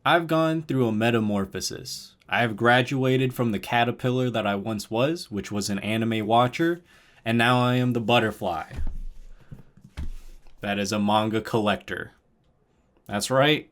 I've gone through a metamorphosis. I have graduated from the caterpillar that I once was, which was an anime watcher, and now I am the butterfly. That is a manga collector. That's right.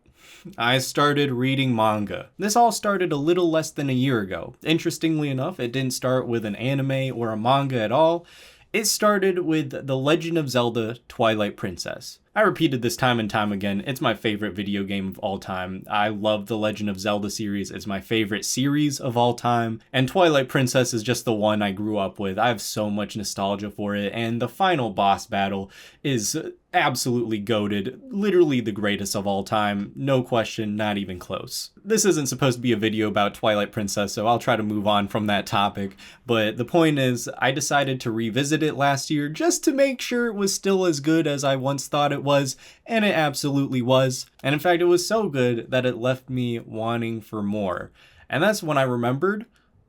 I started reading manga. This all started a little less than a year ago. Interestingly enough, it didn't start with an anime or a manga at all. It started with The Legend of Zelda Twilight Princess. I repeated this time and time again. It's my favorite video game of all time. I love the Legend of Zelda series. It's my favorite series of all time. And Twilight Princess is just the one I grew up with. I have so much nostalgia for it. And the final boss battle is absolutely goated. Literally the greatest of all time. No question, not even close. This isn't supposed to be a video about Twilight Princess, so I'll try to move on from that topic. But the point is, I decided to revisit it last year just to make sure it was still as good as I once thought it was, and it absolutely was. And in fact, it was so good that it left me wanting for more. And that's when I remembered,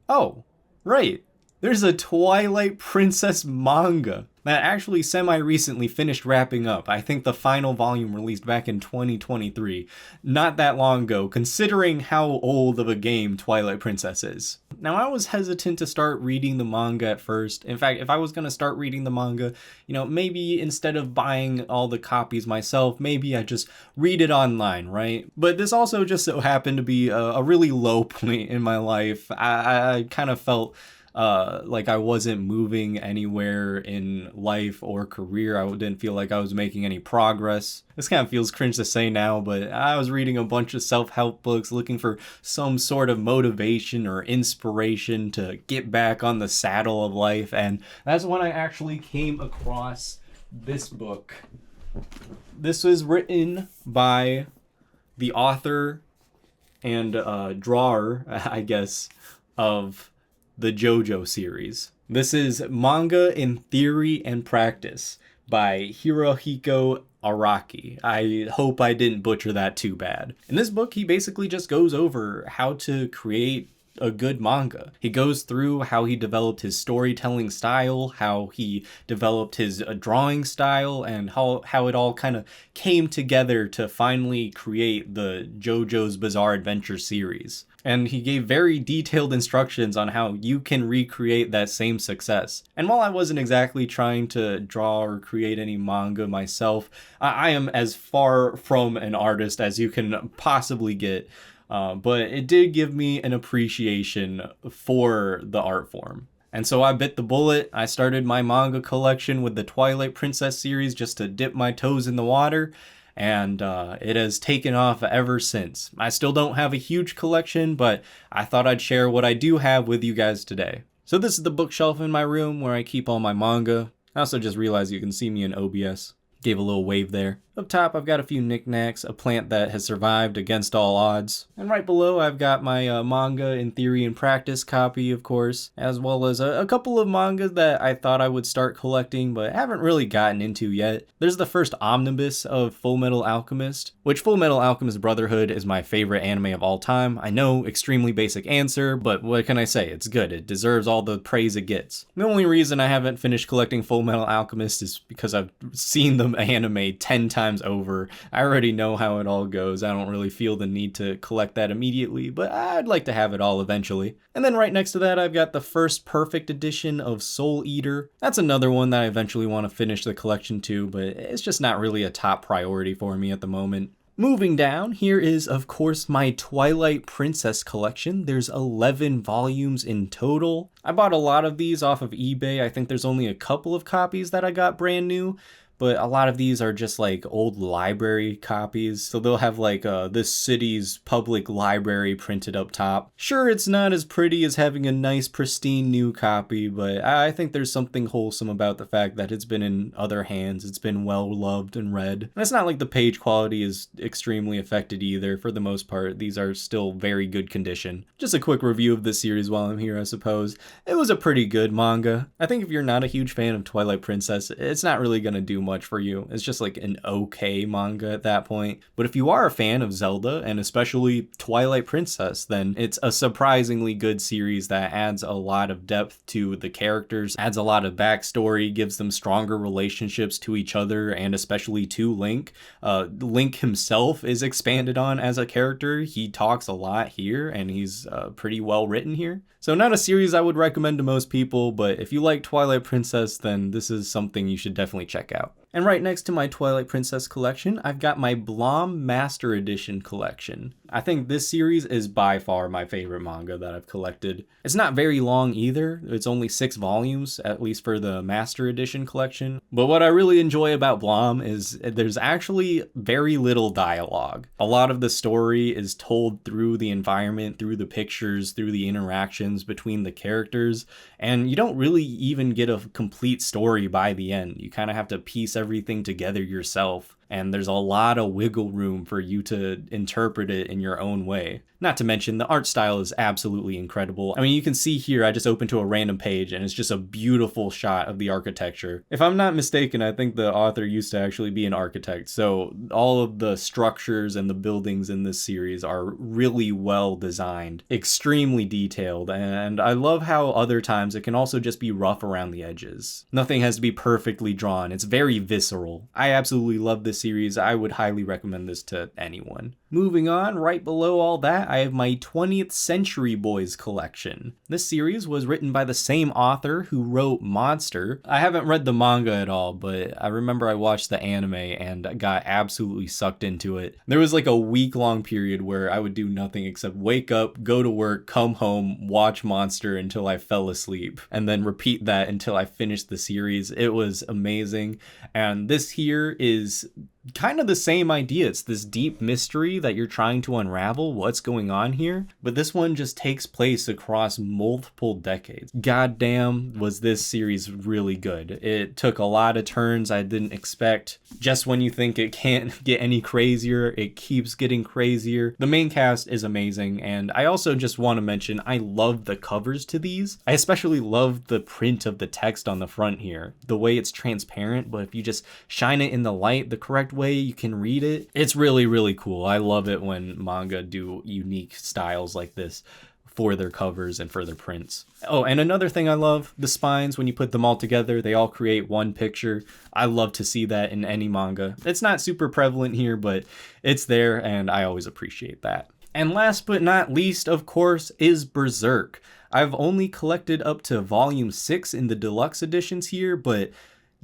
oh, right, there's a Twilight Princess manga that actually semi-recently finished wrapping up. I think the final volume released back in 2023. Not that long ago, considering how old of a game Twilight Princess is. Now, I was hesitant to start reading the manga at first. In fact, if I was going to start reading the manga, maybe instead of buying all the copies myself, maybe I just read it online, right? But this also just so happened to be a really low point in my life. I kind of felt like I wasn't moving anywhere in life or career. I didn't feel like I was making any progress. This kind of feels cringe to say now, but I was reading a bunch of self-help books looking for some sort of motivation or inspiration to get back on the saddle of life, and that's when I actually came across this book. This was written by the author and drawer, I guess, of the JoJo series. This is Manga in Theory and Practice by Hirohiko Araki. I hope I didn't butcher that too bad. In this book, he basically just goes over how to create a good manga. He goes through how he developed his storytelling style, how he developed his drawing style, and how it all kind of came together to finally create the JoJo's Bizarre Adventure series. And he gave very detailed instructions on how you can recreate that same success. And while I wasn't exactly trying to draw or create any manga myself, I am as far from an artist as you can possibly get. But it did give me an appreciation for the art form. And so I bit the bullet. I started my manga collection with the Twilight Princess series just to dip my toes in the water. And it has taken off ever since. I still don't have a huge collection, but I thought I'd share what I do have with you guys today. So this is the bookshelf in my room where I keep all my manga. I also just realized you can see me in OBS. Gave a little wave there. Up top, I've got a few knickknacks, a plant that has survived against all odds. And right below, I've got my Manga in Theory and Practice copy, of course, as well as a couple of mangas that I thought I would start collecting, but haven't really gotten into yet. There's the first omnibus of Full Metal Alchemist, which Full Metal Alchemist Brotherhood is my favorite anime of all time. I know, extremely basic answer, but what can I say? It's good. It deserves all the praise it gets. The only reason I haven't finished collecting Full Metal Alchemist is because I've seen the anime 10 times over. I already know how it all goes. I don't really feel the need to collect that immediately, but I'd like to have it all eventually. And then right next to that, I've got the first perfect edition of Soul Eater. That's another one that I eventually want to finish the collection to, but it's just not really a top priority for me at the moment. Moving down, here is, of course, my Twilight Princess collection. There's 11 volumes in total. I bought a lot of these off of eBay. I think there's only a couple of copies that I got brand new, but a lot of these are just like old library copies. So they'll have like this city's public library printed up top. Sure, it's not as pretty as having a nice pristine new copy, but I think there's something wholesome about the fact that it's been in other hands. It's been well loved and read. And it's not like the page quality is extremely affected either. For the most part, these are still very good condition. Just a quick review of this series while I'm here, I suppose. It was a pretty good manga. I think if you're not a huge fan of Twilight Princess, it's not really gonna do much for you. It's just like an okay manga at that point. But if you are a fan of Zelda, and especially Twilight Princess, then it's a surprisingly good series that adds a lot of depth to the characters, adds a lot of backstory, gives them stronger relationships to each other, and especially to Link. Link himself is expanded on as a character. He talks a lot here, and he's pretty well written here. So not a series I would recommend to most people, but if you like Twilight Princess, then this is something you should definitely check out. And right next to my Twilight Princess collection, I've got my Blom Master Edition collection. I think this series is by far my favorite manga that I've collected. It's not very long either. It's only 6 volumes, at least for the Master Edition collection. But what I really enjoy about Blom is there's actually very little dialogue. A lot of the story is told through the environment, through the pictures, through the interactions between the characters, and you don't really even get a complete story by the end. You kind of have to piece everything together yourself, and there's a lot of wiggle room for you to interpret it in your own way. Not to mention, the art style is absolutely incredible. I mean, you can see here, I just opened to a random page, and it's just a beautiful shot of the architecture. If I'm not mistaken, I think the author used to actually be an architect, so all of the structures and the buildings in this series are really well designed, extremely detailed, and I love how other times it can also just be rough around the edges. Nothing has to be perfectly drawn. It's very visceral. I absolutely love this series. I would highly recommend this to anyone. Moving on, right below all that, I have my 20th Century Boys collection. This series was written by the same author who wrote Monster. I haven't read the manga at all, but I remember I watched the anime and got absolutely sucked into it. There was like a week-long period where I would do nothing except wake up, go to work, come home, watch Monster until I fell asleep, and then repeat that until I finished the series. It was amazing, and this here is kind of the same idea. It's this deep mystery that you're trying to unravel what's going on here, but this one just takes place across multiple decades. Goddamn, was this series really good. It took a lot of turns I didn't expect. Just when you think it can't get any crazier, it keeps getting crazier. The main cast is amazing, and I also just want to mention I love the covers to these. I especially love the print of the text on the front here. The way it's transparent, but if you just shine it in the light the correct way, you can read it. It's really, really cool. I love it when manga do unique styles like this for their covers and for their prints. Oh, and another thing I love, the spines, when you put them all together, they all create one picture. I love to see that in any manga. It's not super prevalent here, but it's there, and I always appreciate that. And last but not least, of course, is Berserk. I've only collected up to volume 6 in the deluxe editions here, but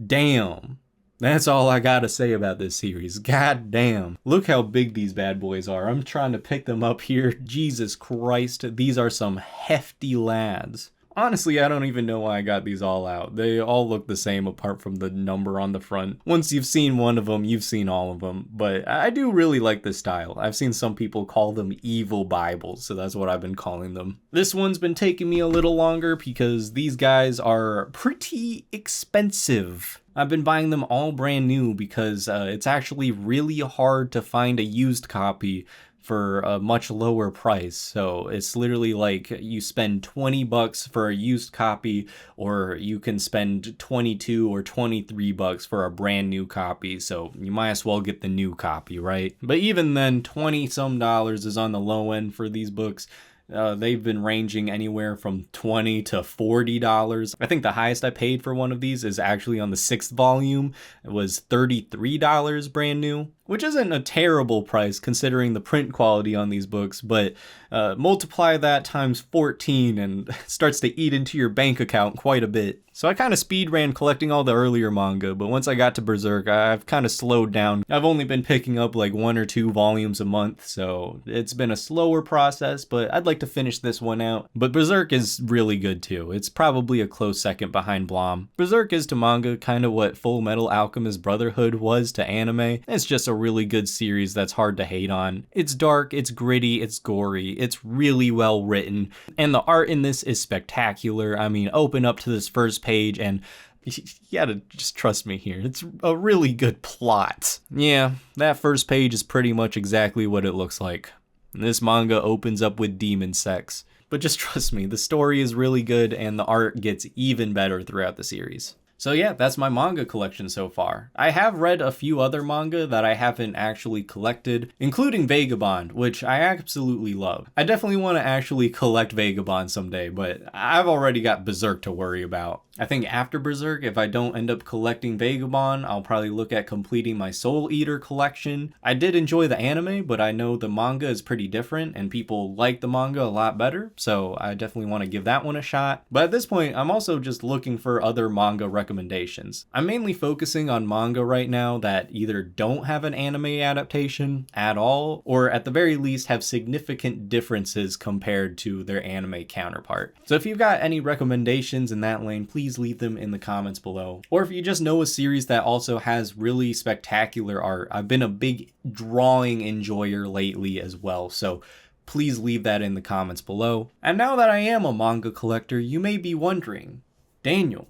damn. That's all I gotta say about this series. God damn. Look how big these bad boys are. I'm trying to pick them up here. Jesus Christ. These are some hefty lads. Honestly, I don't even know why I got these all out. They all look the same apart from the number on the front. Once you've seen one of them, you've seen all of them. But I do really like this style. I've seen some people call them evil Bibles, so that's what I've been calling them. This one's been taking me a little longer because these guys are pretty expensive. I've been buying them all brand new because it's actually really hard to find a used copy for a much lower price. So it's literally like you spend $20 for a used copy, or you can spend 22 or 23 bucks for a brand new copy. So you might as well get the new copy, right? But even then, $20 some is on the low end for these books. They've been ranging anywhere from $20 to $40. I think the highest I paid for one of these is actually on the 6th volume. It was $33 brand new, which isn't a terrible price considering the print quality on these books, but multiply that times 14 and it starts to eat into your bank account quite a bit. So I kind of speed ran collecting all the earlier manga, but once I got to Berserk, I've kind of slowed down. I've only been picking up like 1 or 2 volumes a month, so it's been a slower process, but I'd like to finish this one out. But Berserk is really good too. It's probably a close second behind Blom. Berserk is to manga kind of what Full Metal Alchemist Brotherhood was to anime. It's just a really good series that's hard to hate on. It's dark, it's gritty, it's gory, it's really well written, and the art in this is spectacular. I mean, open up to this first page and you gotta just trust me here. It's a really good plot. Yeah, that first page is pretty much exactly what it looks like. This manga opens up with demon sex. But just trust me, the story is really good and the art gets even better throughout the series. So yeah, that's my manga collection so far. I have read a few other manga that I haven't actually collected, including Vagabond, which I absolutely love. I definitely want to actually collect Vagabond someday, but I've already got Berserk to worry about. I think after Berserk, if I don't end up collecting Vagabond, I'll probably look at completing my Soul Eater collection. I did enjoy the anime, but I know the manga is pretty different and people like the manga a lot better, so I definitely want to give that one a shot. But at this point, I'm also just looking for other manga recommendations. I'm mainly focusing on manga right now that either don't have an anime adaptation at all, or at the very least have significant differences compared to their anime counterpart. So if you've got any recommendations in that lane, please leave them in the comments below. Or if you just know a series that also has really spectacular art, I've been a big drawing enjoyer lately as well, so please leave that in the comments below. And now that I am a manga collector, you may be wondering, Daniel,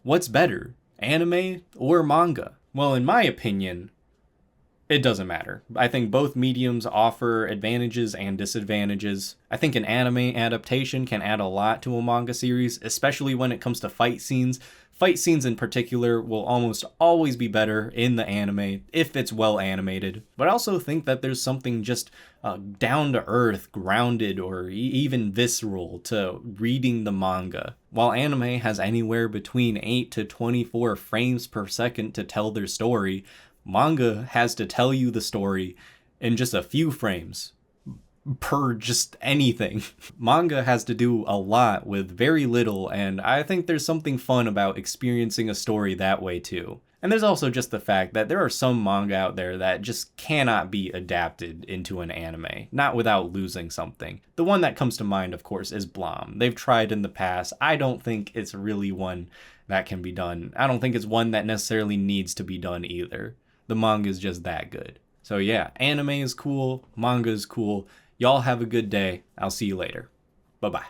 what's better, anime or manga? Well, in my opinion, it doesn't matter. I think both mediums offer advantages and disadvantages. I think an anime adaptation can add a lot to a manga series, especially when it comes to fight scenes. Fight scenes in particular will almost always be better in the anime if it's well animated. But I also think that there's something just down to earth, grounded, or even visceral to reading the manga. While anime has anywhere between 8 to 24 frames per second to tell their story, manga has to tell you the story in just a few frames per just anything. Manga has to do a lot with very little, and I think there's something fun about experiencing a story that way too. And there's also just the fact that there are some manga out there that just cannot be adapted into an anime, not without losing something. The one that comes to mind, of course, is Blom. They've tried in the past. I don't think it's really one that can be done. I don't think it's one that necessarily needs to be done either. The manga is just that good. So yeah, anime is cool, manga is cool. Y'all have a good day. I'll see you later. Bye-bye.